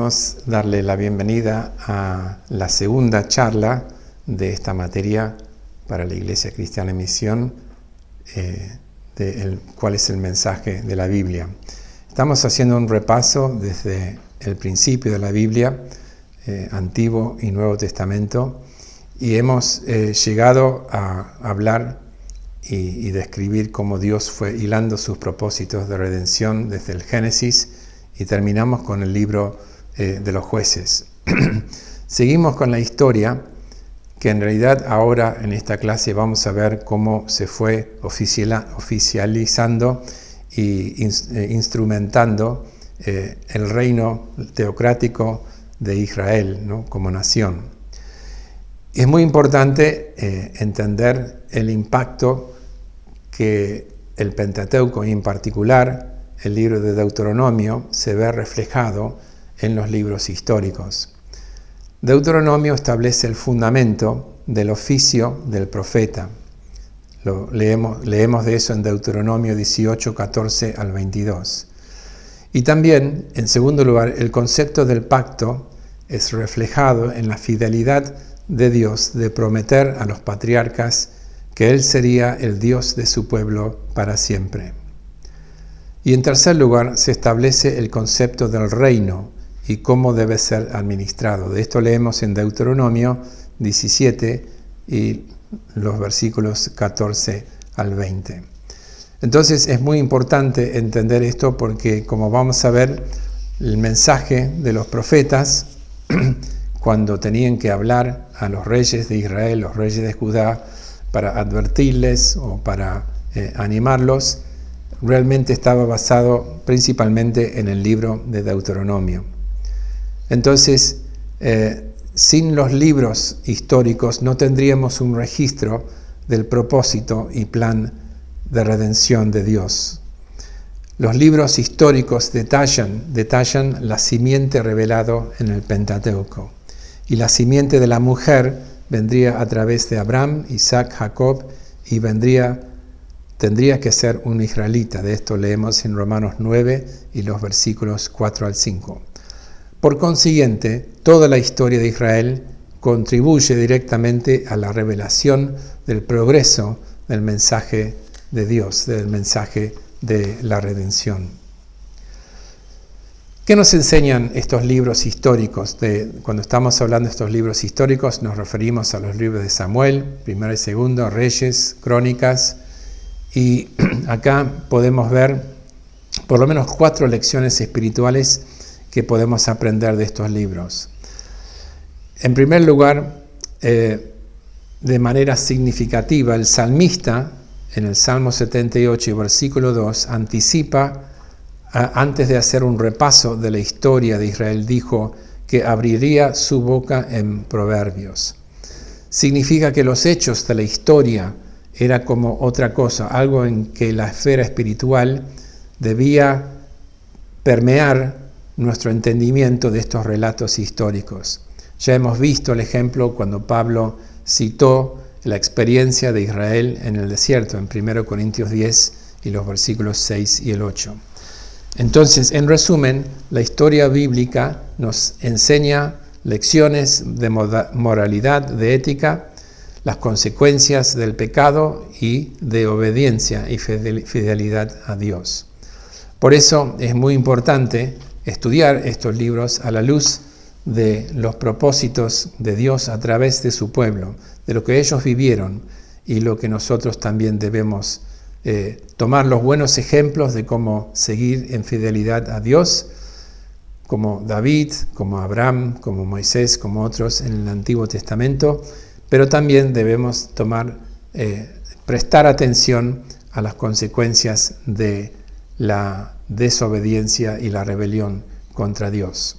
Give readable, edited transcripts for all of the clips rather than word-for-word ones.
Queremos darle la bienvenida a la segunda charla de esta materia para la Iglesia Cristiana en Misión, cuál es el mensaje de la Biblia. Estamos haciendo un repaso desde el principio de la Biblia, Antiguo y Nuevo Testamento, y hemos llegado a hablar y describir cómo Dios fue hilando sus propósitos de redención desde el Génesis, y terminamos con el libro de los Jueces. Seguimos con la historia, que en realidad ahora en esta clase vamos a ver cómo se fue oficializando y instrumentando el reino teocrático de Israel, ¿no?, como nación. Es muy importante entender el impacto que el Pentateuco, y en particular el libro de Deuteronomio, se ve reflejado en los libros históricos. Deuteronomio establece el fundamento del oficio del profeta. Leemos de eso en Deuteronomio 18, 14 al 22. Y también, en segundo lugar, el concepto del pacto es reflejado en la fidelidad de Dios de prometer a los patriarcas que Él sería el Dios de su pueblo para siempre. Y en tercer lugar, se establece el concepto del reino y cómo debe ser administrado. De esto leemos en Deuteronomio 17 y los versículos 14 al 20. Entonces es muy importante entender esto porque, como vamos a ver, el mensaje de los profetas, cuando tenían que hablar a los reyes de Israel, los reyes de Judá, para advertirles o para animarlos, realmente estaba basado principalmente en el libro de Deuteronomio. Entonces, sin los libros históricos no tendríamos un registro del propósito y plan de redención de Dios. Los libros históricos detallan la simiente revelado en el Pentateuco. Y la simiente de la mujer vendría a través de Abraham, Isaac, Jacob, y tendría que ser un israelita. De esto leemos en Romanos 9 y los versículos 4 al 5. Por consiguiente, toda la historia de Israel contribuye directamente a la revelación del progreso del mensaje de Dios, del mensaje de la redención. ¿Qué nos enseñan estos libros históricos? Cuando estamos hablando de estos libros históricos, nos referimos a los libros de Samuel, primero y segundo, Reyes, Crónicas, y acá podemos ver por lo menos 4 lecciones espirituales que podemos aprender de estos libros. En primer lugar, de manera significativa, el salmista, en el Salmo 78 y versículo 2, anticipa, antes de hacer un repaso de la historia de Israel, dijo que abriría su boca en proverbios. Significa que los hechos de la historia era como otra cosa, algo en que la esfera espiritual debía permear nuestro entendimiento de estos relatos históricos. Ya hemos visto el ejemplo cuando Pablo citó la experiencia de Israel en el desierto, en 1 Corintios 10 y los versículos 6 y el 8. Entonces, en resumen, la historia bíblica nos enseña lecciones de moralidad, de ética, las consecuencias del pecado y de obediencia y fidelidad a Dios. Por eso es muy importante estudiar estos libros a la luz de los propósitos de Dios a través de su pueblo, de lo que ellos vivieron y lo que nosotros también debemos tomar los buenos ejemplos de cómo seguir en fidelidad a Dios, como David, como Abraham, como Moisés, como otros en el Antiguo Testamento, pero también debemos prestar atención a las consecuencias de la desobediencia y la rebelión contra Dios.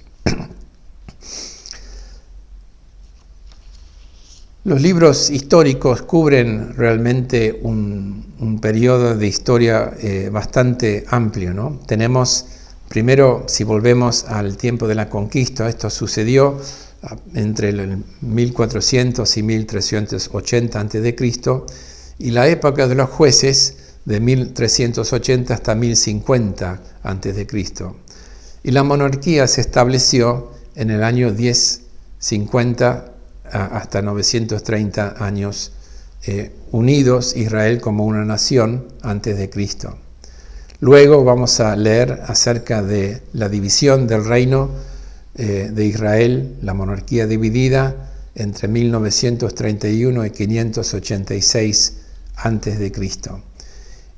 Los libros históricos cubren realmente un periodo de historia bastante amplio, ¿no? Tenemos, primero, si volvemos al tiempo de la conquista, esto sucedió entre el 1400 y 1380 a.C., y la época de los jueces de 1380 hasta 1050 a.C. Y la monarquía se estableció en el año 1050 hasta 930 años, unidos Israel como una nación antes de Cristo. Luego vamos a leer acerca de la división del reino de Israel, la monarquía dividida entre 1931 y 586 antes de Cristo.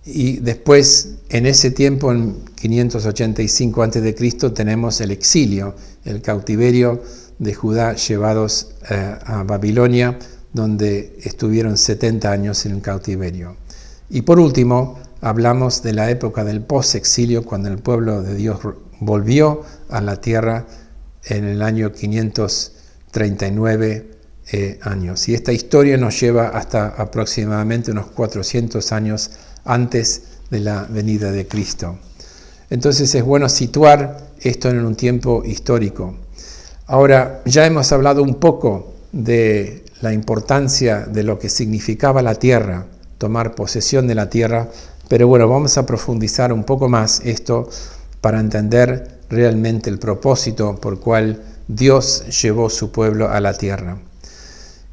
Y después, en ese tiempo, en 585 antes de Cristo, tenemos el exilio, el cautiverio de Judá llevados a Babilonia, donde estuvieron 70 años en el cautiverio. Y por último, hablamos de la época del post-exilio, cuando el pueblo de Dios volvió a la tierra en el año 539 años. Y esta historia nos lleva hasta aproximadamente unos 400 años antes de la venida de Cristo. Entonces es bueno situar esto en un tiempo histórico. Ahora, ya hemos hablado un poco de la importancia de lo que significaba la tierra, tomar posesión de la tierra, pero bueno, vamos a profundizar un poco más esto para entender realmente el propósito por cual Dios llevó su pueblo a la tierra.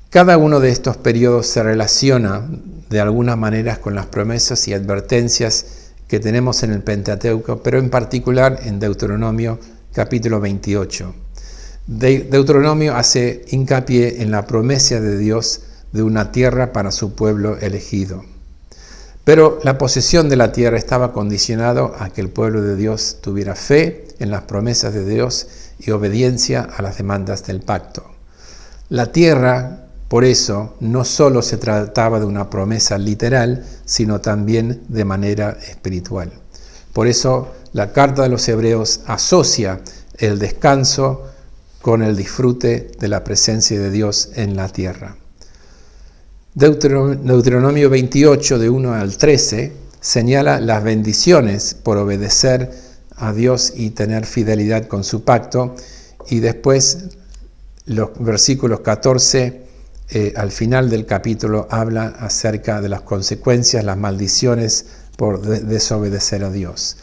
Cada uno de estos periodos se relaciona de algunas maneras con las promesas y advertencias que tenemos en el Pentateuco, pero en particular en Deuteronomio capítulo 28. Deuteronomio hace hincapié en la promesa de Dios de una tierra para su pueblo elegido. Pero la posesión de la tierra estaba condicionado a que el pueblo de Dios tuviera fe en las promesas de Dios y obediencia a las demandas del pacto. La tierra, por eso, no solo se trataba de una promesa literal, sino también de manera espiritual. Por eso, la carta de los Hebreos asocia el descanso con el disfrute de la presencia de Dios en la tierra. Deuteronomio 28, de 1 al 13, señala las bendiciones por obedecer a Dios y tener fidelidad con su pacto, y después los versículos 14 al final del capítulo habla acerca de las consecuencias, las maldiciones por desobedecer a Dios.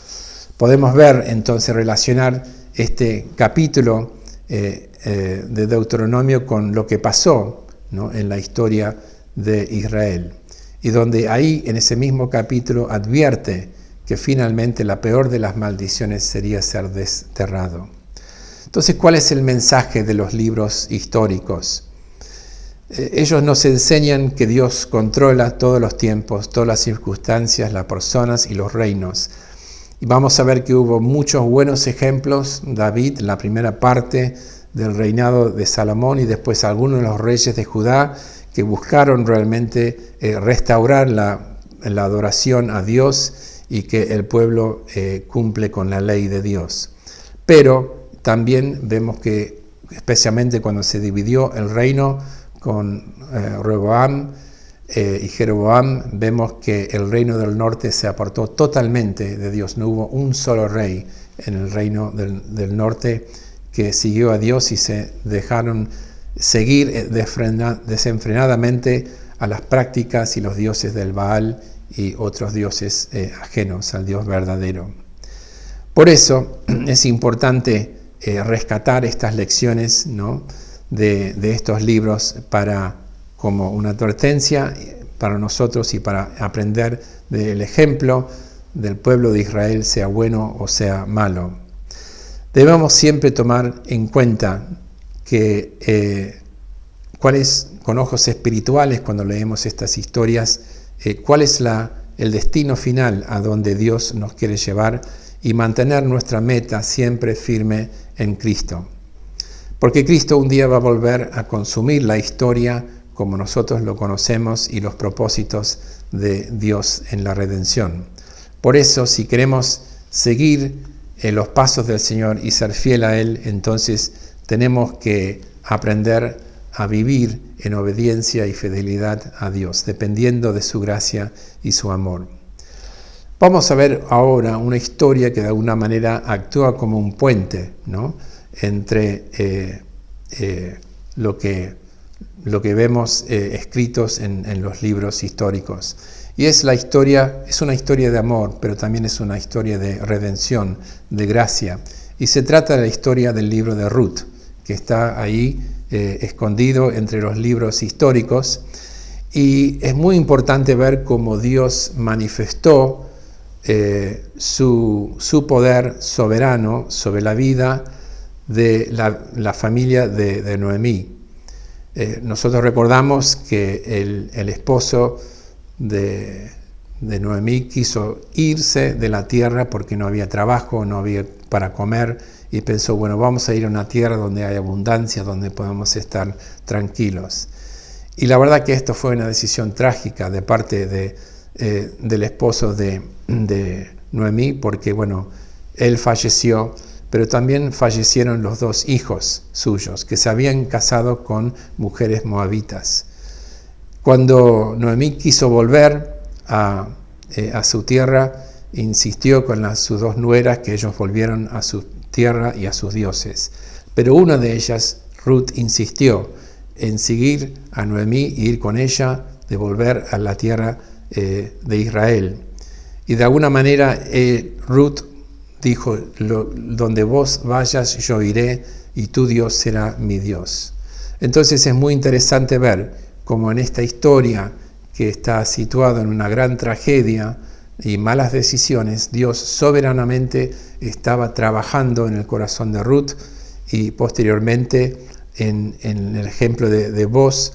Podemos ver, entonces, relacionar este capítulo de Deuteronomio con lo que pasó, ¿no?, en la historia de Israel, y donde ahí, en ese mismo capítulo, advierte que finalmente la peor de las maldiciones sería ser desterrado. Entonces, ¿cuál es el mensaje de los libros históricos? Ellos nos enseñan que Dios controla todos los tiempos, todas las circunstancias, las personas y los reinos. Y vamos a ver que hubo muchos buenos ejemplos. David, en la primera parte del reinado de Salomón, y después algunos de los reyes de Judá que buscaron realmente restaurar la adoración a Dios y que el pueblo cumple con la ley de Dios. Pero también vemos que, especialmente cuando se dividió el reino con Rehoboam y Jeroboam, vemos que el reino del norte se apartó totalmente de Dios. No hubo un solo rey en el reino del norte que siguió a Dios y se dejaron seguir desenfrenadamente a las prácticas y los dioses del Baal y otros dioses ajenos al Dios verdadero. Por eso es importante rescatar estas lecciones, ¿no?, de estos libros como una advertencia para nosotros y para aprender del ejemplo del pueblo de Israel, sea bueno o sea malo. Debemos siempre tomar en cuenta que cuál es, con ojos espirituales, cuando leemos estas historias, cuál es el destino final a donde Dios nos quiere llevar, y mantener nuestra meta siempre firme en Cristo. Porque Cristo un día va a volver a consumir la historia como nosotros lo conocemos y los propósitos de Dios en la redención. Por eso, si queremos seguir los pasos del Señor y ser fiel a Él, entonces tenemos que aprender a vivir en obediencia y fidelidad a Dios, dependiendo de su gracia y su amor. Vamos a ver ahora una historia que de alguna manera actúa como un puente, ¿no?, entre lo que vemos escritos en los libros históricos. Y es una historia de amor, pero también es una historia de redención, de gracia. Y se trata de la historia del libro de Ruth, que está ahí escondido entre los libros históricos. Y es muy importante ver cómo Dios manifestó su poder soberano sobre la vida de la familia de Noemí. Nosotros recordamos que el esposo de Noemí quiso irse de la tierra porque no había trabajo, no había para comer, y pensó, bueno, vamos a ir a una tierra donde hay abundancia, donde podamos estar tranquilos. Y la verdad que esto fue una decisión trágica de parte del esposo de Noemí, porque bueno, él falleció, pero también fallecieron los 2 hijos suyos, que se habían casado con mujeres moabitas. Cuando Noemí quiso volver a su tierra, insistió con sus 2 nueras que ellos volvieron a su tierra y a sus dioses. Pero una de ellas, Ruth, insistió en seguir a Noemí e ir con ella, de volver a la tierra de Israel. Y de alguna manera Ruth dijo, donde vos vayas yo iré y tu Dios será mi Dios. Entonces es muy interesante ver cómo en esta historia que está situada en una gran tragedia y malas decisiones, Dios soberanamente estaba trabajando en el corazón de Ruth y posteriormente en el ejemplo de Boaz,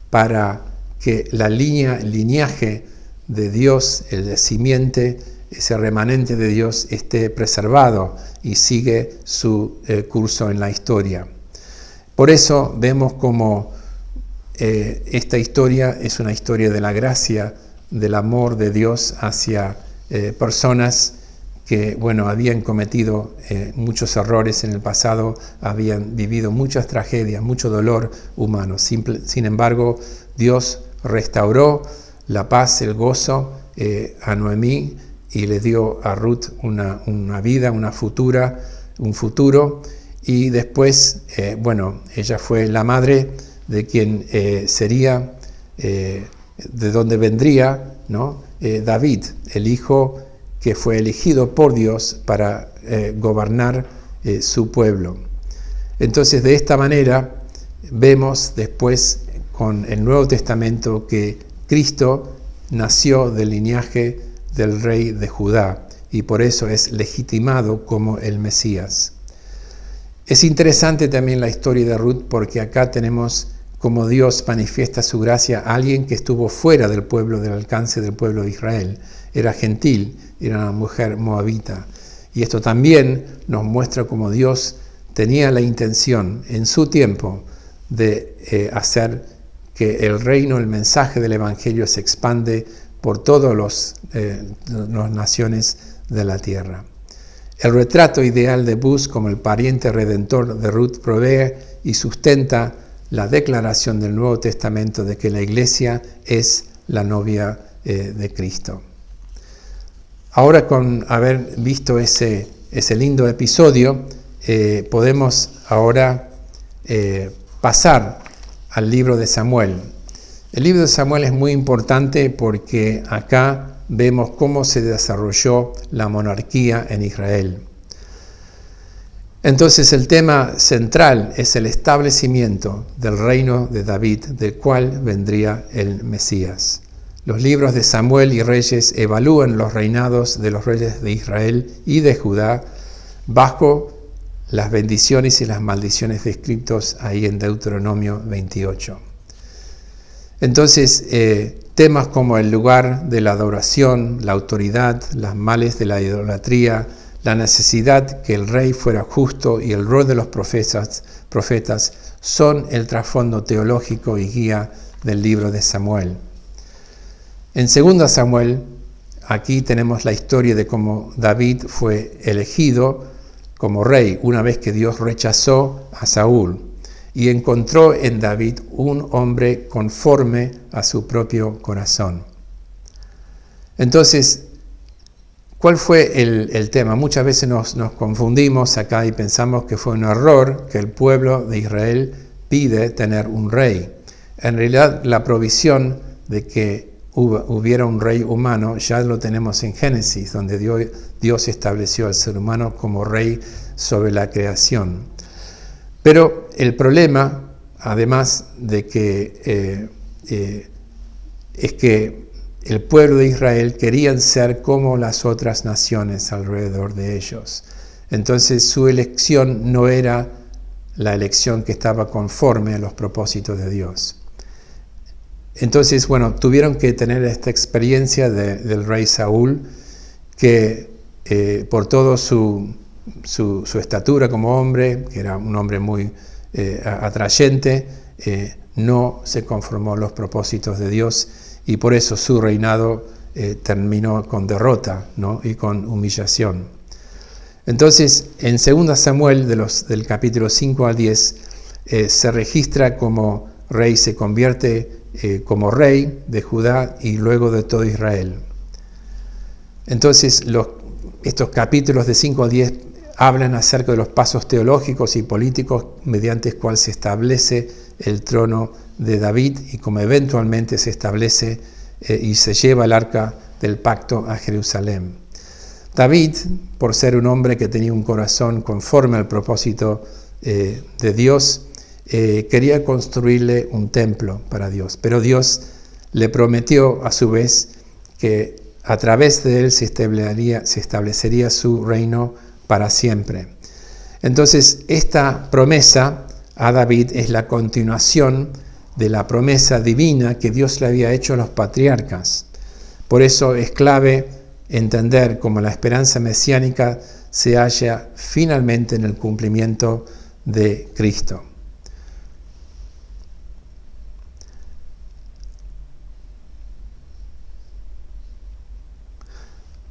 para que la linaje de Dios, el simiente, ese remanente de Dios esté preservado y sigue su curso en la historia. Por eso vemos como esta historia es una historia de la gracia, del amor de Dios hacia personas que, bueno, habían cometido muchos errores en el pasado, habían vivido muchas tragedias, mucho dolor humano. Sin embargo, Dios restauró la paz, el gozo a Noemí y le dio a Ruth una vida, un futuro. Y después, bueno, ella fue la madre de quien sería, de donde vendría, ¿no? David, el hijo que fue elegido por Dios para gobernar su pueblo. Entonces, de esta manera, vemos después con el Nuevo Testamento que Cristo nació del linaje del rey de Judá y por eso es legitimado como el Mesías. Es interesante también la historia de Ruth, porque acá tenemos como Dios manifiesta su gracia a alguien que estuvo fuera del pueblo, del alcance del pueblo de Israel. Era gentil, era una mujer moabita. Y esto también nos muestra cómo Dios tenía la intención en su tiempo de hacer que el reino, el mensaje del Evangelio se expande por todas las naciones de la tierra. El retrato ideal de Boaz como el pariente redentor de Ruth provee y sustenta la declaración del Nuevo Testamento de que la iglesia es la novia de Cristo. Ahora, con haber visto ese lindo episodio, podemos ahora pasar al libro de Samuel. El libro de Samuel es muy importante porque acá vemos cómo se desarrolló la monarquía en Israel. Entonces el tema central es el establecimiento del reino de David, del cual vendría el Mesías. Los libros de Samuel y Reyes evalúan los reinados de los reyes de Israel y de Judá bajo las bendiciones y las maldiciones descritos ahí en Deuteronomio 28. Entonces, temas como el lugar de la adoración, la autoridad, las males de la idolatría, la necesidad que el rey fuera justo y el rol de los profetas son el trasfondo teológico y guía del libro de Samuel. En 2 Samuel, aquí tenemos la historia de cómo David fue elegido como rey una vez que Dios rechazó a Saúl y encontró en David un hombre conforme a su propio corazón. Entonces, ¿cuál fue el tema? Muchas veces nos confundimos acá y pensamos que fue un error que el pueblo de Israel pide tener un rey. En realidad, la provisión de que hubiera un rey humano ya lo tenemos en Génesis, donde Dios estableció al ser humano como rey sobre la creación. Pero el problema, además de que es que el pueblo de Israel querían ser como las otras naciones alrededor de ellos. Entonces su elección no era la elección que estaba conforme a los propósitos de Dios. Entonces, tuvieron que tener esta experiencia del rey Saúl, que por todo su estatura como hombre, que era un hombre muy atrayente, no se conformó a los propósitos de Dios, y por eso su reinado terminó con derrota, ¿no? Y con humillación. Entonces, en 2 Samuel, del capítulo 5 al 10, se registra como rey, se convierte como rey de Judá y luego de todo Israel. Entonces, estos capítulos de 5 al 10 hablan acerca de los pasos teológicos y políticos mediante los cuales se establece el trono de David y como eventualmente se establece y se lleva el arca del pacto a Jerusalén. David, por ser un hombre que tenía un corazón conforme al propósito de Dios, quería construirle un templo para Dios, pero Dios le prometió a su vez que a través de él se establecería su reino para siempre. Entonces, esta promesa a David es la continuación de la promesa divina que Dios le había hecho a los patriarcas. Por eso es clave entender cómo la esperanza mesiánica se halla finalmente en el cumplimiento de Cristo.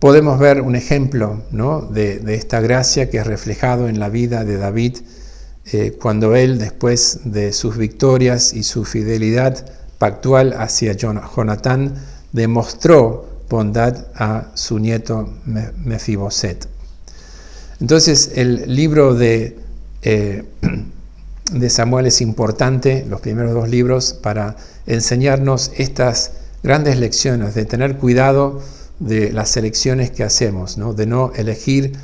Podemos ver un ejemplo, ¿no? de esta gracia que es reflejado en la vida de David cuando él, después de sus victorias y su fidelidad pactual hacia Jonatán, demostró bondad a su nieto Mefiboset. Entonces, el libro de Samuel es importante, los primeros 2 libros, para enseñarnos estas grandes lecciones de tener cuidado de las elecciones que hacemos, ¿no? De no elegir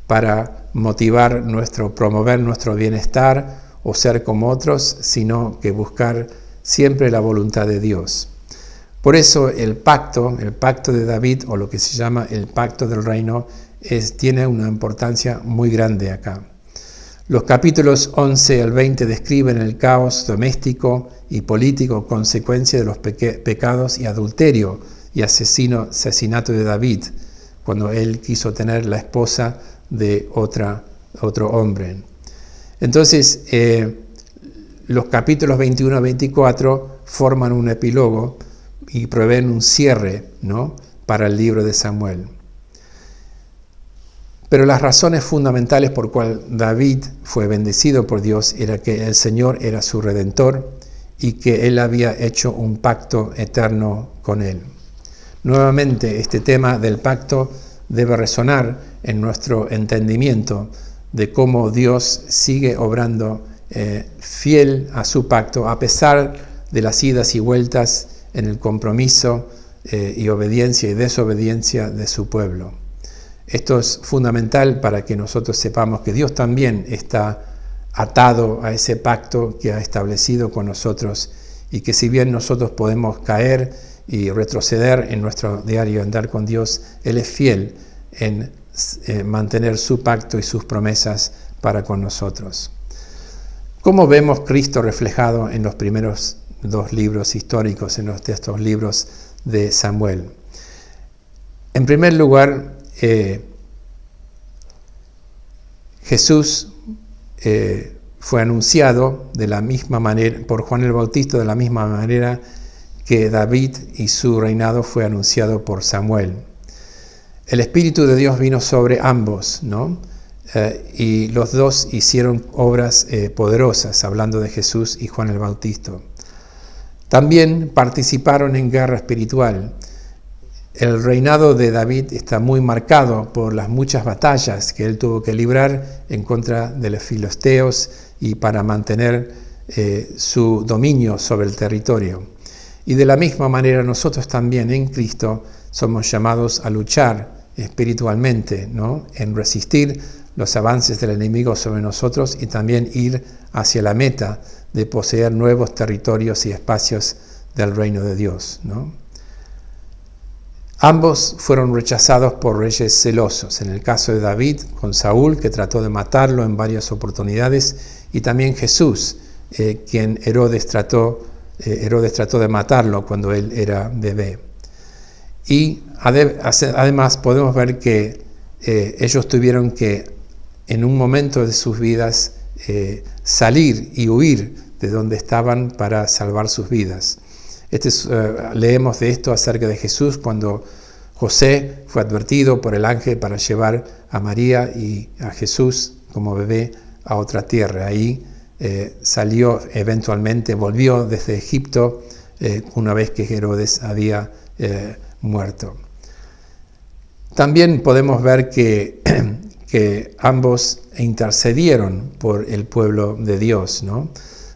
para promover nuestro bienestar o ser como otros, sino que buscar siempre la voluntad de Dios. Por eso el pacto de David, o lo que se llama el pacto del reino, tiene una importancia muy grande acá. Los capítulos 11 al 20 describen el caos doméstico y político, consecuencia de los pecados y adulterio y asesinato de David, cuando él quiso tener la esposa de otro hombre. Entonces, los capítulos 21 a 24 forman un epílogo y proveen un cierre, ¿no?, para el libro de Samuel. Pero las razones fundamentales por cual David fue bendecido por Dios era que el Señor era su Redentor y que Él había hecho un pacto eterno con Él. Nuevamente, este tema del pacto debe resonar en nuestro entendimiento de cómo Dios sigue obrando fiel a su pacto a pesar de las idas y vueltas en el compromiso y obediencia y desobediencia de su pueblo. Esto es fundamental para que nosotros sepamos que Dios también está atado a ese pacto que ha establecido con nosotros y que si bien nosotros podemos caer y retroceder en nuestro diario andar con Dios, Él es fiel en mantener su pacto y sus promesas para con nosotros. ¿Cómo vemos Cristo reflejado en los primeros 2 libros históricos, en estos libros de Samuel? En primer lugar, Jesús fue anunciado de la misma manera por Juan el Bautista, de la misma manera que David y su reinado fue anunciado por Samuel. El Espíritu de Dios vino sobre ambos, ¿no? Y los dos hicieron obras poderosas, hablando de Jesús y Juan el Bautista. También participaron en guerra espiritual. El reinado de David está muy marcado por las muchas batallas que él tuvo que librar en contra de los filisteos y para mantener su dominio sobre el territorio. Y de la misma manera nosotros también en Cristo somos llamados a luchar espiritualmente, ¿no?, en resistir los avances del enemigo sobre nosotros y también ir hacia la meta de poseer nuevos territorios y espacios del reino de Dios, ¿no? Ambos fueron rechazados por reyes celosos. En el caso de David, con Saúl, que trató de matarlo en varias oportunidades, y también Jesús, quien Herodes trató de matarlo cuando él era bebé. Y además podemos ver que ellos tuvieron que, en un momento de sus vidas, salir y huir de donde estaban para salvar sus vidas. Leemos de esto acerca de Jesús cuando José fue advertido por el ángel para llevar a María y a Jesús como bebé a otra tierra. Ahí salió eventualmente, volvió desde Egipto una vez que Herodes había muerto. También podemos ver que ambos intercedieron por el pueblo de Dios, ¿no?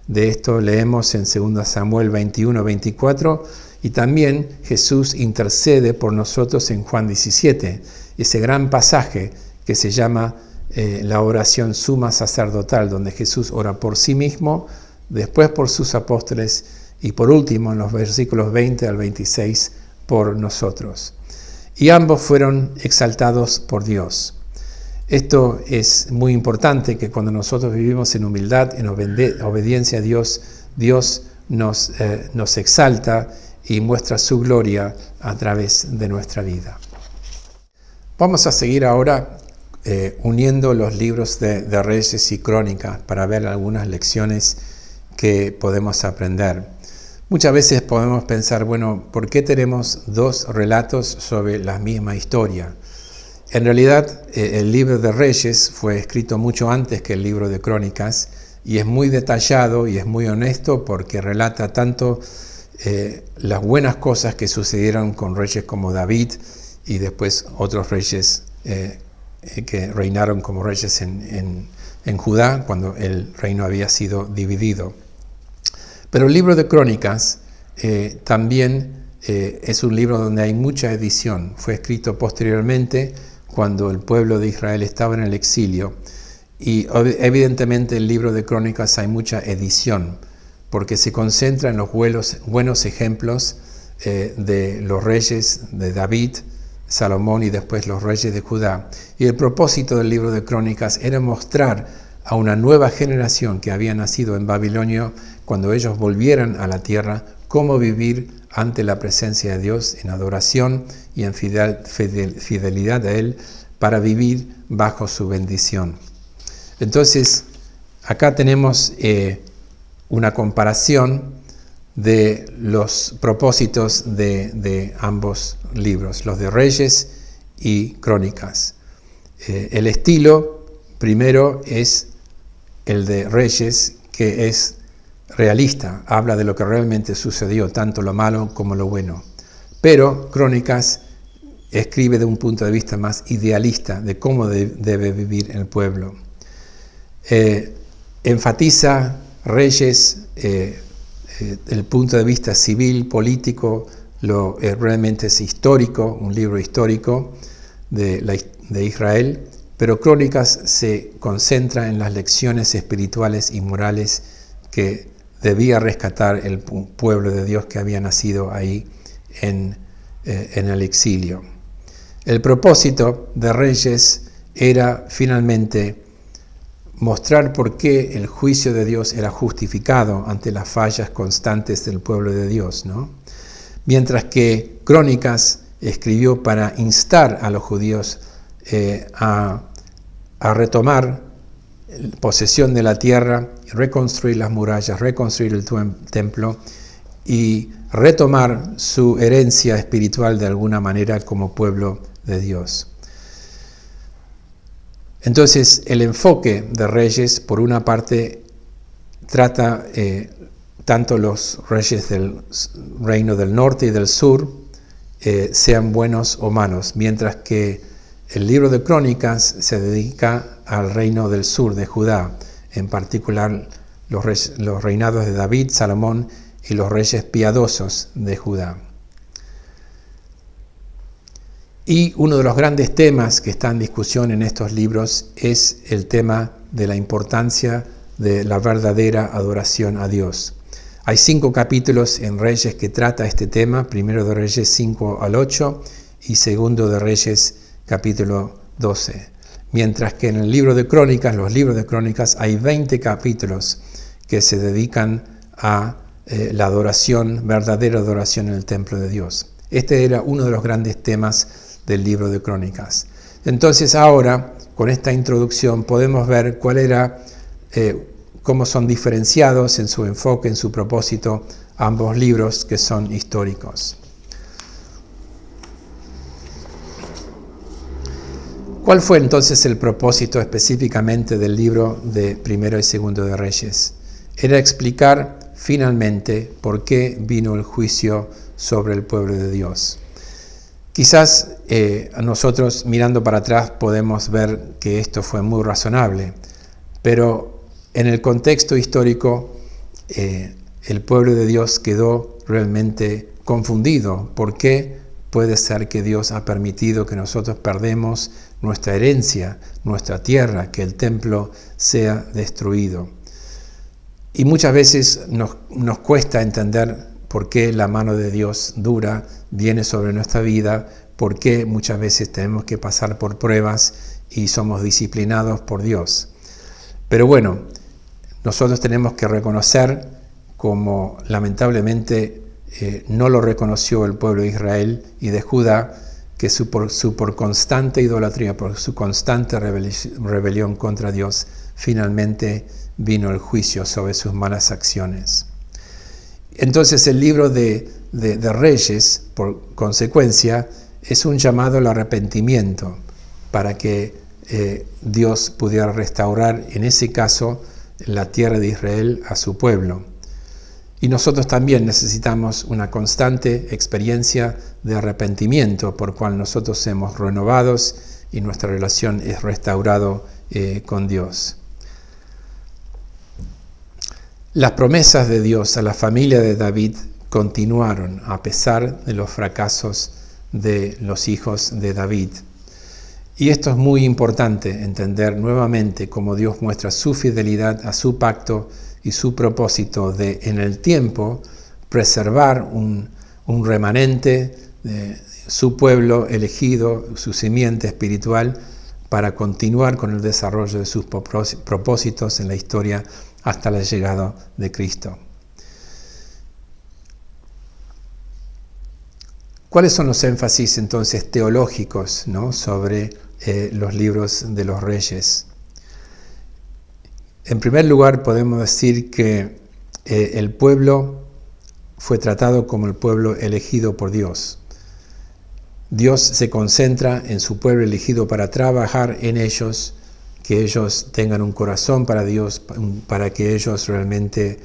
De esto leemos en 2 Samuel 21-24, y también Jesús intercede por nosotros en Juan 17, ese gran pasaje que se llama la oración suma sacerdotal, donde Jesús ora por sí mismo, después por sus apóstoles y por último en los versículos 20 al 26 por nosotros. Y ambos fueron exaltados por Dios. Esto es muy importante, que cuando nosotros vivimos en humildad, en obediencia a Dios, Dios nos exalta y muestra su gloria a través de nuestra vida. Vamos a seguir ahora uniendo los libros de Reyes y Crónicas para ver algunas lecciones que podemos aprender. Muchas veces podemos pensar, bueno, ¿por qué tenemos dos relatos sobre la misma historia? En realidad, el libro de Reyes fue escrito mucho antes que el libro de Crónicas y es muy detallado y es muy honesto porque relata tanto las buenas cosas que sucedieron con reyes como David y después otros reyes que reinaron como reyes en Judá cuando el reino había sido dividido. Pero el libro de Crónicas también es un libro donde hay mucha edición. Fue escrito posteriormente cuando el pueblo de Israel estaba en el exilio. Y evidentemente el libro de Crónicas hay mucha edición, porque se concentra en los buenos ejemplos de los reyes de David, Salomón y después los reyes de Judá. Y el propósito del libro de Crónicas era mostrar a una nueva generación que había nacido en Babilonia, cuando ellos volvieran a la tierra, cómo vivir ante la presencia de Dios en adoración y en fidelidad a Él para vivir bajo su bendición. Entonces, acá tenemos una comparación de los propósitos de ambos libros, los de Reyes y Crónicas. El estilo primero es el de Reyes, que es realista, habla de lo que realmente sucedió, tanto lo malo como lo bueno. Pero Crónicas escribe de un punto de vista más idealista de cómo debe vivir el pueblo. Enfatiza Reyes el punto de vista civil, político, realmente es histórico, un libro histórico de Israel, pero Crónicas se concentra en las lecciones espirituales y morales que debía rescatar el pueblo de Dios que había nacido ahí en el exilio. El propósito de Reyes era finalmente mostrar por qué el juicio de Dios era justificado ante las fallas constantes del pueblo de Dios, ¿no? Mientras que Crónicas escribió para instar a los judíos a retomar posesión de la tierra, reconstruir las murallas, reconstruir el templo y retomar su herencia espiritual de alguna manera como pueblo de Dios. Entonces, el enfoque de Reyes, por una parte, trata tanto los reyes del reino del norte y del sur, sean buenos o malos, mientras que el libro de Crónicas se dedica al reino del sur de Judá, en particular los reinados de David, Salomón y los reyes piadosos de Judá. Y uno de los grandes temas que está en discusión en estos libros es el tema de la importancia de la verdadera adoración a Dios. Hay 5 capítulos en Reyes que trata este tema, primero de Reyes 5 al 8 y segundo de Reyes capítulo 12. Mientras que en el libro de Crónicas, los libros de Crónicas, hay 20 capítulos que se dedican a la adoración, verdadera adoración en el templo de Dios. Este era uno de los grandes temas del libro de Crónicas. Entonces ahora, con esta introducción, podemos ver cómo son diferenciados en su enfoque, en su propósito, ambos libros que son históricos. ¿Cuál fue entonces el propósito específicamente del libro de Primero y Segundo de Reyes? Era explicar finalmente por qué vino el juicio sobre el pueblo de Dios. Quizás nosotros mirando para atrás podemos ver que esto fue muy razonable, pero en el contexto histórico el pueblo de Dios quedó realmente confundido. ¿Por qué puede ser que Dios ha permitido que nosotros perdemos nuestra herencia, nuestra tierra, que el templo sea destruido? Y muchas veces nos cuesta entender por qué la mano de Dios dura viene sobre nuestra vida, por qué muchas veces tenemos que pasar por pruebas y somos disciplinados por Dios. Pero bueno, nosotros tenemos que reconocer, como lamentablemente no lo reconoció el pueblo de Israel y de Judá, que por constante idolatría, por su constante rebelión contra Dios, finalmente vino el juicio sobre sus malas acciones. Entonces el libro de Reyes, por consecuencia, es un llamado al arrepentimiento para que Dios pudiera restaurar, en ese caso, la tierra de Israel a su pueblo. Y nosotros también necesitamos una constante experiencia de arrepentimiento por cual nosotros somos renovados y nuestra relación es restaurada con Dios. Las promesas de Dios a la familia de David continuaron a pesar de los fracasos de los hijos de David. Y esto es muy importante, entender nuevamente cómo Dios muestra su fidelidad a su pacto y su propósito de, en el tiempo, preservar un remanente de su pueblo elegido, su simiente espiritual, para continuar con el desarrollo de sus propósitos en la historia hasta la llegada de Cristo. ¿Cuáles son los énfasis entonces teológicos, ¿no?, sobre los libros de los reyes? En primer lugar, podemos decir que el pueblo fue tratado como el pueblo elegido por Dios. Dios se concentra en su pueblo elegido para trabajar en ellos, que ellos tengan un corazón para Dios, para que ellos realmente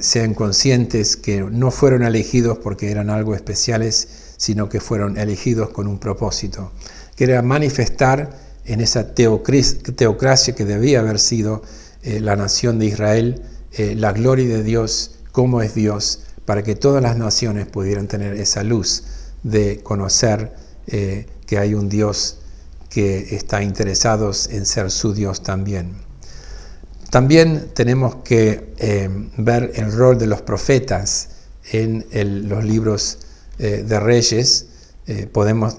sean conscientes que no fueron elegidos porque eran algo especiales, sino que fueron elegidos con un propósito, que era manifestar en esa teocracia que debía haber sido la nación de Israel, la gloria de Dios, cómo es Dios, para que todas las naciones pudieran tener esa luz de conocer que hay un Dios que está interesado en ser su Dios también. También tenemos que ver el rol de los profetas en los libros de Reyes.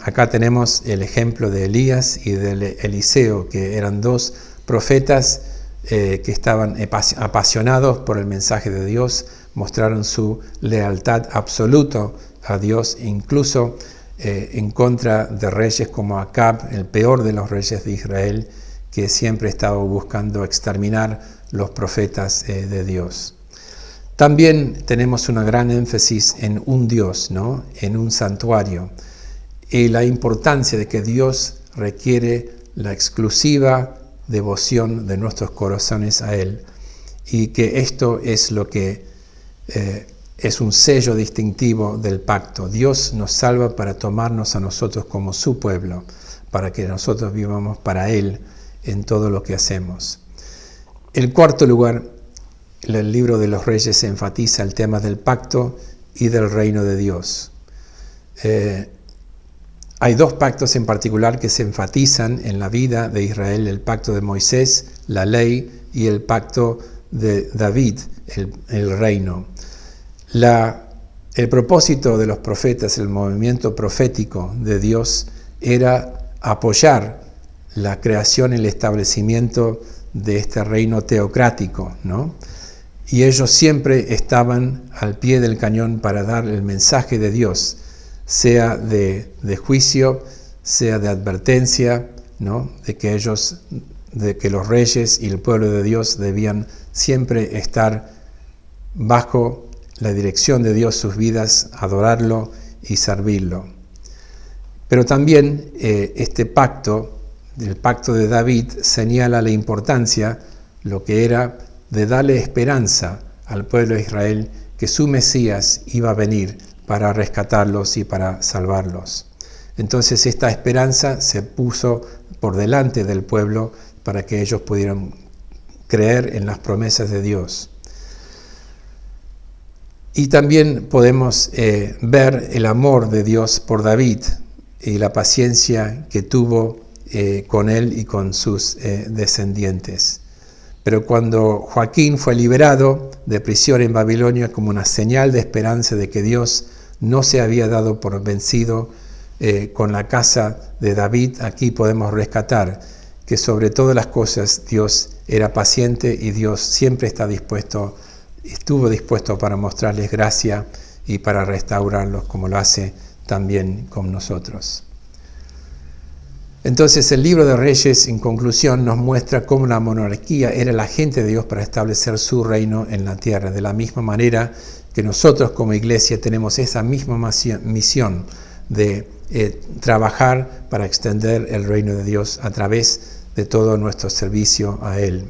Acá tenemos el ejemplo de Elías y de Eliseo, que eran dos profetas que estaban apasionados por el mensaje de Dios, mostraron su lealtad absoluta a Dios, incluso en contra de reyes como Acab, el peor de los reyes de Israel, que siempre estaba buscando exterminar los profetas de Dios. También tenemos una gran énfasis en un Dios, ¿no?, en un santuario, y la importancia de que Dios requiere la exclusiva devoción de nuestros corazones a Él, y que esto es lo que es un sello distintivo del pacto. Dios nos salva para tomarnos a nosotros como su pueblo, para que nosotros vivamos para Él en todo lo que hacemos. En cuarto lugar, el libro de los Reyes enfatiza el tema del pacto y del reino de Dios. Hay dos pactos en particular que se enfatizan en la vida de Israel: el pacto de Moisés, la ley, y el pacto de David, el reino. El propósito de los profetas, el movimiento profético de Dios, era apoyar la creación y el establecimiento de este reino teocrático, ¿no? Y ellos siempre estaban al pie del cañón para dar el mensaje de Dios, sea de juicio, sea de advertencia, ¿no? de que los reyes y el pueblo de Dios debían siempre estar bajo la dirección de Dios, sus vidas, adorarlo y servirlo. Pero también este pacto, el pacto de David, señala la importancia, lo que era, de darle esperanza al pueblo de Israel que su Mesías iba a venir para rescatarlos y para salvarlos. Entonces esta esperanza se puso por delante del pueblo para que ellos pudieran creer en las promesas de Dios. Y también podemos ver el amor de Dios por David y la paciencia que tuvo con él y con sus descendientes. Pero cuando Joaquín fue liberado de prisión en Babilonia, como una señal de esperanza de que Dios no se había dado por vencido con la casa de David, aquí podemos rescatar que sobre todas las cosas Dios era paciente y Dios siempre estuvo dispuesto para mostrarles gracia y para restaurarlos, como lo hace también con nosotros. Entonces el libro de Reyes, en conclusión, nos muestra cómo la monarquía era el agente de Dios para establecer su reino en la tierra, de la misma manera que nosotros como iglesia tenemos esa misma misión de trabajar para extender el reino de Dios a través de todo nuestro servicio a Él.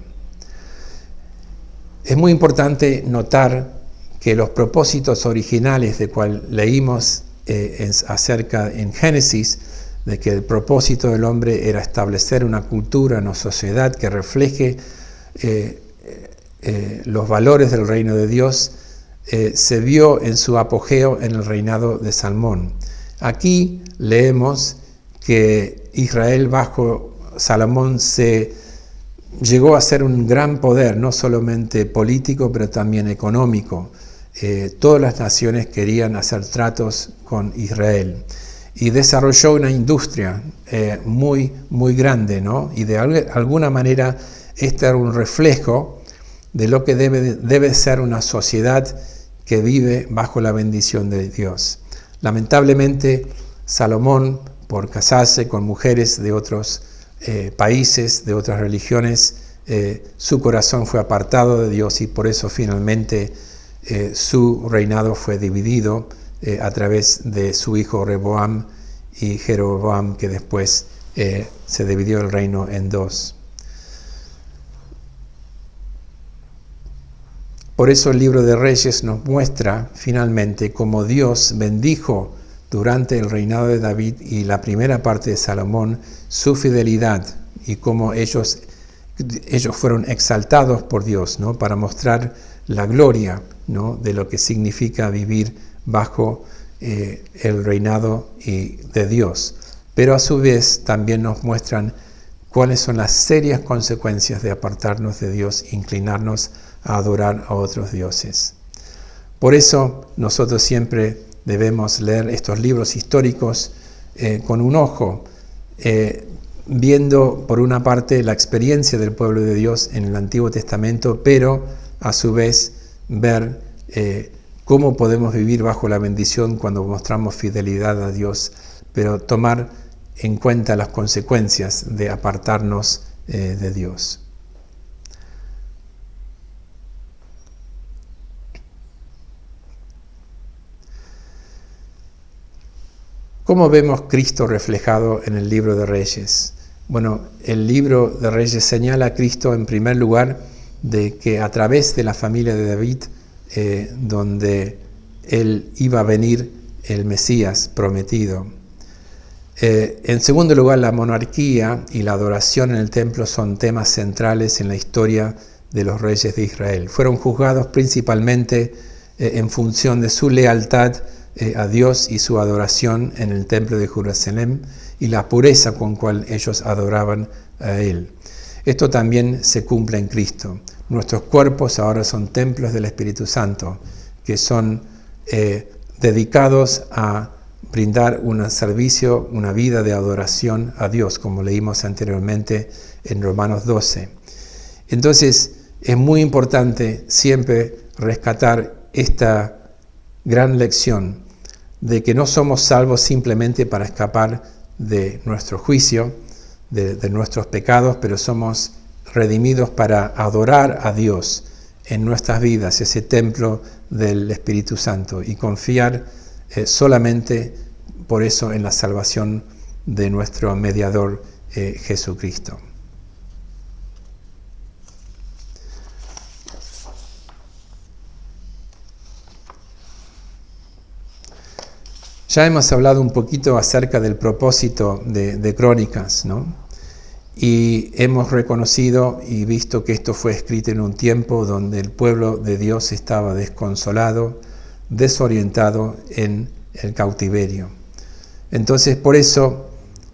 Es muy importante notar que los propósitos originales de cual leímos acerca en Génesis, de que el propósito del hombre era establecer una cultura, una sociedad que refleje los valores del reino de Dios, se vio en su apogeo en el reinado de Salomón. Aquí leemos que Israel bajo Salomón llegó a ser un gran poder, no solamente político, pero también económico. Todas las naciones querían hacer tratos con Israel. Y desarrolló una industria muy, muy grande, ¿no? Y de alguna manera este era un reflejo de lo que debe ser una sociedad que vive bajo la bendición de Dios. Lamentablemente, Salomón, por casarse con mujeres de otros países, de otras religiones, su corazón fue apartado de Dios y por eso finalmente su reinado fue dividido a través de su hijo Rehoboam y Jeroboam, que después se dividió el reino en dos. Por eso el libro de Reyes nos muestra finalmente cómo Dios bendijo durante el reinado de David y la primera parte de Salomón su fidelidad y cómo ellos fueron exaltados por Dios, ¿no? Para mostrar la gloria, ¿no? de lo que significa vivir bajo el reinado de Dios. Pero a su vez también nos muestran cuáles son las serias consecuencias de apartarnos de Dios e inclinarnos a adorar a otros dioses. Por eso nosotros siempre debemos leer estos libros históricos con un ojo, viendo por una parte la experiencia del pueblo de Dios en el Antiguo Testamento, pero a su vez ver cómo podemos vivir bajo la bendición cuando mostramos fidelidad a Dios, pero tomar en cuenta las consecuencias de apartarnos de Dios. ¿Cómo vemos Cristo reflejado en el libro de Reyes? Bueno, el libro de Reyes señala a Cristo en primer lugar de que a través de la familia de David, donde él iba a venir el Mesías prometido. En segundo lugar, la monarquía y la adoración en el templo son temas centrales en la historia de los reyes de Israel. Fueron juzgados principalmente en función de su lealtad a Dios y su adoración en el templo de Jerusalén y la pureza con cual ellos adoraban a Él. Esto también se cumple en Cristo. Nuestros cuerpos ahora son templos del Espíritu Santo, que son dedicados a brindar un servicio, una vida de adoración a Dios, como leímos anteriormente en Romanos 12. Entonces, es muy importante siempre rescatar esta gran lección de que no somos salvos simplemente para escapar de nuestro juicio, de nuestros pecados, pero somos redimidos para adorar a Dios en nuestras vidas, ese templo del Espíritu Santo, y confiar solamente por eso en la salvación de nuestro mediador Jesucristo. Ya hemos hablado un poquito acerca del propósito de Crónicas, ¿no? Y hemos reconocido y visto que esto fue escrito en un tiempo donde el pueblo de Dios estaba desconsolado, desorientado en el cautiverio. Entonces, por eso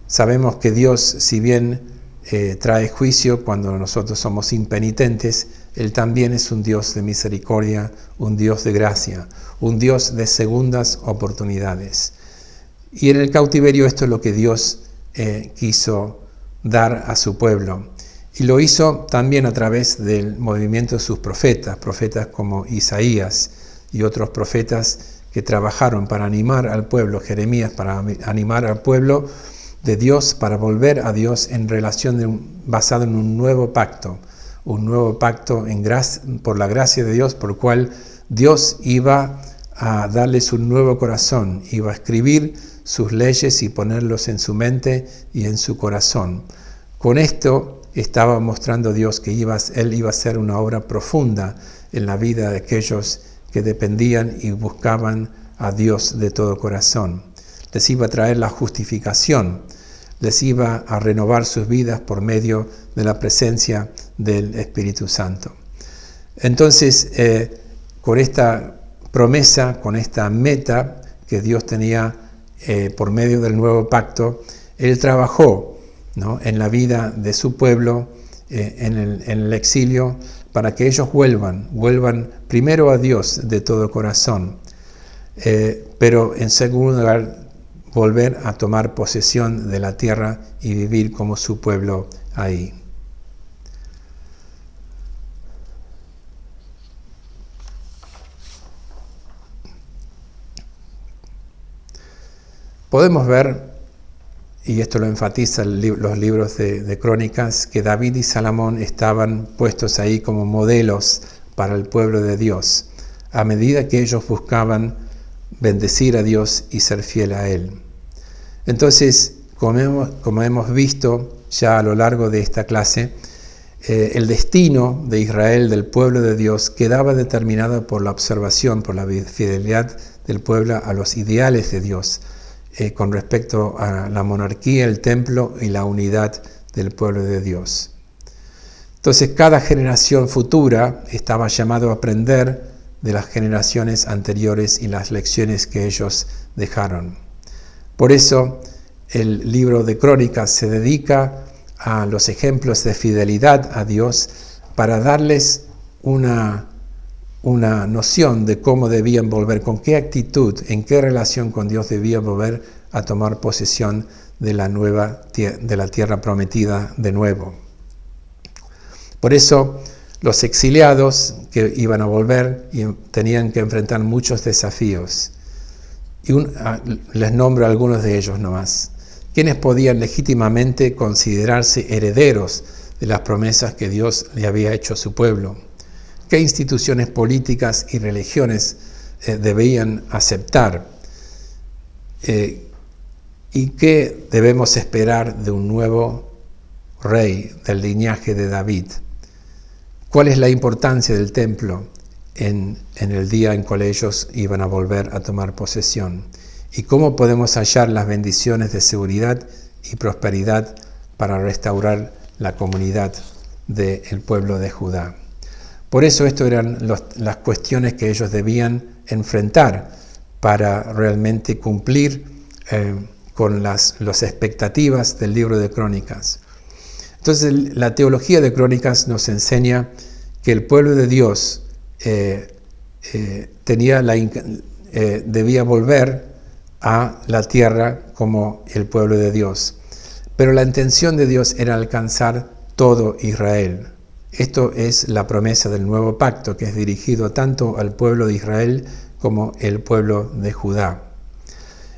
sabemos que Dios, si bien trae juicio cuando nosotros somos impenitentes, Él también es un Dios de misericordia, un Dios de gracia, un Dios de segundas oportunidades. Y en el cautiverio esto es lo que Dios quiso dar a su pueblo. Y lo hizo también a través del movimiento de sus profetas como Isaías y otros profetas que trabajaron para animar al pueblo, Jeremías para animar al pueblo de Dios, para volver a Dios en relación basado en un nuevo pacto por la gracia de Dios, por el cual Dios iba a darles un nuevo corazón, iba a escribir sus leyes y ponerlos en su mente y en su corazón. Con esto estaba mostrando Dios que Él iba a hacer una obra profunda en la vida de aquellos que dependían y buscaban a Dios de todo corazón. Les iba a traer la justificación, les iba a renovar sus vidas por medio de la presencia del Espíritu Santo. Entonces, con esta promesa, con esta meta que Dios tenía por medio del nuevo pacto, Él trabajó, ¿no?, en la vida de su pueblo, en el exilio, para que ellos vuelvan primero a Dios de todo corazón, pero en segundo lugar, volver a tomar posesión de la tierra y vivir como su pueblo ahí. Podemos ver, y esto lo enfatiza los libros de Crónicas, que David y Salomón estaban puestos ahí como modelos para el pueblo de Dios, a medida que ellos buscaban bendecir a Dios y ser fiel a Él. Entonces, como hemos visto ya a lo largo de esta clase, el destino de Israel, del pueblo de Dios, quedaba determinado por la observación, por la fidelidad del pueblo a los ideales de Dios, con respecto a la monarquía, el templo y la unidad del pueblo de Dios. Entonces, cada generación futura estaba llamado a aprender de las generaciones anteriores y las lecciones que ellos dejaron. Por eso, el libro de Crónicas se dedica a los ejemplos de fidelidad a Dios para darles una noción de cómo debían volver, con qué actitud, en qué relación con Dios debían volver a tomar posesión de la tierra prometida de nuevo. Por eso, los exiliados que iban a volver tenían que enfrentar muchos desafíos. Y les nombro algunos de ellos nomás. ¿Quiénes podían legítimamente considerarse herederos de las promesas que Dios le había hecho a su pueblo? ¿Qué instituciones políticas y religiones debían aceptar? ¿Y qué debemos esperar de un nuevo rey del linaje de David? ¿Cuál es la importancia del templo en el día en que ellos iban a volver a tomar posesión? ¿Y cómo podemos hallar las bendiciones de seguridad y prosperidad para restaurar la comunidad del pueblo de Judá? Por eso estas eran las cuestiones que ellos debían enfrentar para realmente cumplir con las expectativas del libro de Crónicas. Entonces, la teología de Crónicas nos enseña que el pueblo de Dios debía volver a la tierra como el pueblo de Dios. Pero la intención de Dios era alcanzar todo Israel. Esto es la promesa del nuevo pacto, que es dirigido tanto al pueblo de Israel como el pueblo de Judá.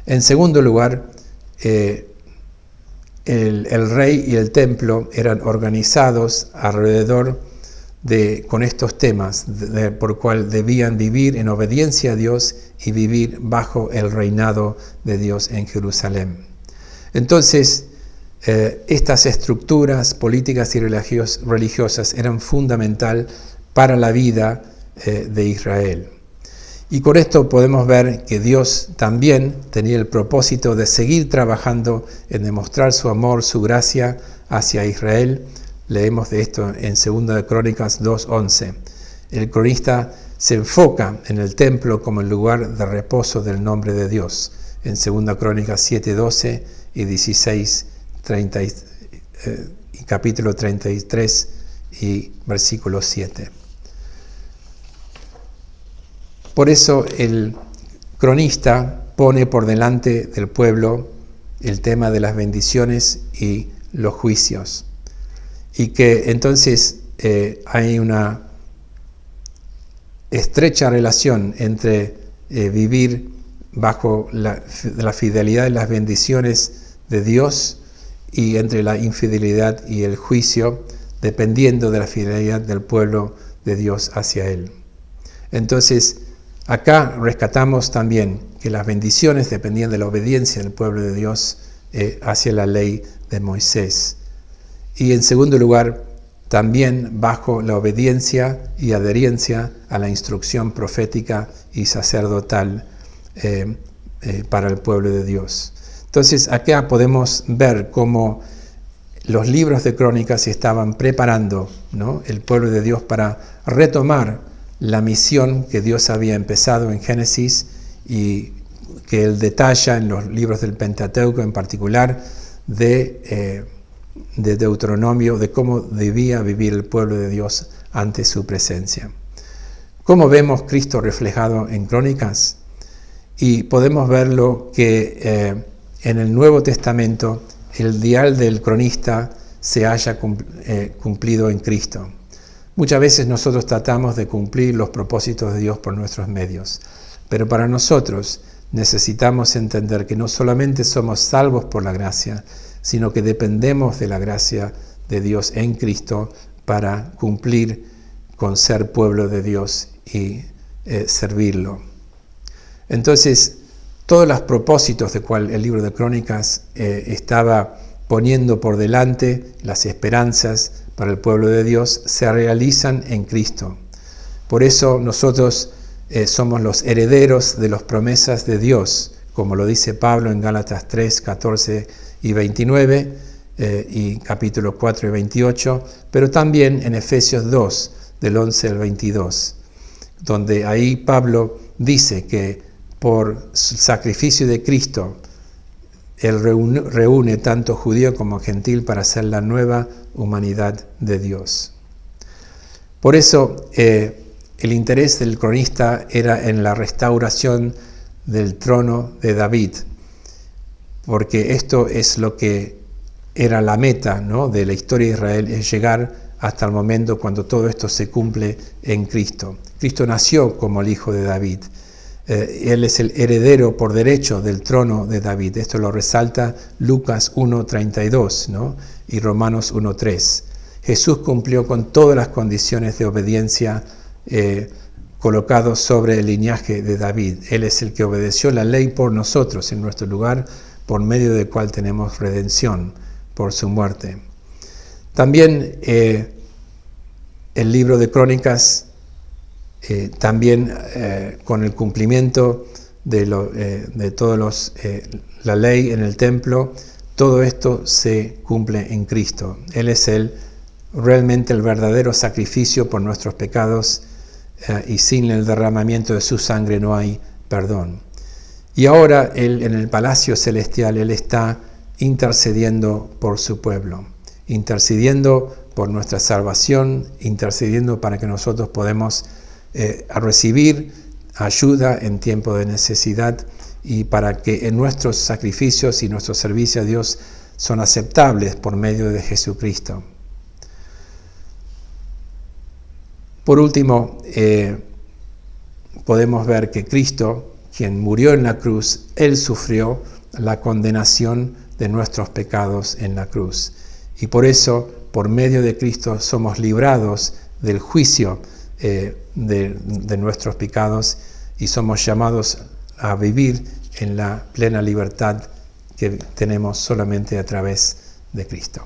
En segundo lugar, el rey y el templo eran organizados alrededor con estos temas, por cual debían vivir en obediencia a Dios y vivir bajo el reinado de Dios en Jerusalén. Entonces, estas estructuras políticas y religiosas eran fundamental para la vida de Israel. Y con esto podemos ver que Dios también tenía el propósito de seguir trabajando en demostrar su amor, su gracia hacia Israel. Leemos de esto en 2 Crónicas 2:11. El cronista se enfoca en el templo como el lugar de reposo del nombre de Dios, en 2 Crónicas 7:12 y 16:30, y capítulo 33 y versículo 7. Por eso el cronista pone por delante del pueblo el tema de las bendiciones y los juicios. Y que entonces hay una estrecha relación entre vivir bajo la fidelidad y las bendiciones de Dios y entre la infidelidad y el juicio, dependiendo de la fidelidad del pueblo de Dios hacia Él. Entonces, acá rescatamos también que las bendiciones dependían de la obediencia del pueblo de Dios hacia la ley de Moisés. Y en segundo lugar, también bajo la obediencia y adherencia a la instrucción profética y sacerdotal para el pueblo de Dios. Entonces, acá podemos ver cómo los libros de Crónicas estaban preparando, ¿no?, el pueblo de Dios para retomar la misión que Dios había empezado en Génesis y que él detalla en los libros del Pentateuco, en particular de Deuteronomio, de cómo debía vivir el pueblo de Dios ante su presencia. ¿Cómo vemos Cristo reflejado en Crónicas? Y podemos verlo que en el Nuevo Testamento el ideal del cronista se haya cumplido en Cristo. Muchas veces nosotros tratamos de cumplir los propósitos de Dios por nuestros medios, pero para nosotros necesitamos entender que no solamente somos salvos por la gracia, sino que dependemos de la gracia de Dios en Cristo para cumplir con ser pueblo de Dios y servirlo. Entonces, todos los propósitos de cual el libro de Crónicas estaba poniendo por delante, las esperanzas para el pueblo de Dios, se realizan en Cristo. Por eso nosotros somos los herederos de las promesas de Dios, como lo dice Pablo en Gálatas 3, 14 y 29, y capítulo 4 y 28, pero también en Efesios 2, del 11 al 22, donde ahí Pablo dice que por el sacrificio de Cristo, Él reúne tanto judío como gentil para ser la nueva humanidad de Dios. Por eso el interés del cronista era en la restauración del trono de David, porque esto es lo que era la meta, ¿no?, de la historia de Israel, es llegar hasta el momento cuando todo esto se cumple en Cristo. Cristo nació como el hijo de David. Él es el heredero por derecho del trono de David. Esto lo resalta Lucas 1:32, ¿no?, y Romanos 1:3. Jesús cumplió con todas las condiciones de obediencia colocados sobre el linaje de David. Él es el que obedeció la ley por nosotros en nuestro lugar, por medio del cual tenemos redención por su muerte. También el libro de Crónicas, también con el cumplimiento de todos la ley en el templo, todo esto se cumple en Cristo. Él es realmente el verdadero sacrificio por nuestros pecados, y sin el derramamiento de su sangre no hay perdón. Y ahora Él, en el palacio celestial, Él está intercediendo por su pueblo, intercediendo por nuestra salvación, intercediendo para que nosotros podamos recibir ayuda en tiempo de necesidad y para que en nuestros sacrificios y nuestro servicio a Dios son aceptables por medio de Jesucristo. Por último, podemos ver que Cristo, quien murió en la cruz, Él sufrió la condenación de nuestros pecados en la cruz. Y por eso, por medio de Cristo, somos librados del juicio de nuestros pecados y somos llamados a vivir en la plena libertad que tenemos solamente a través de Cristo.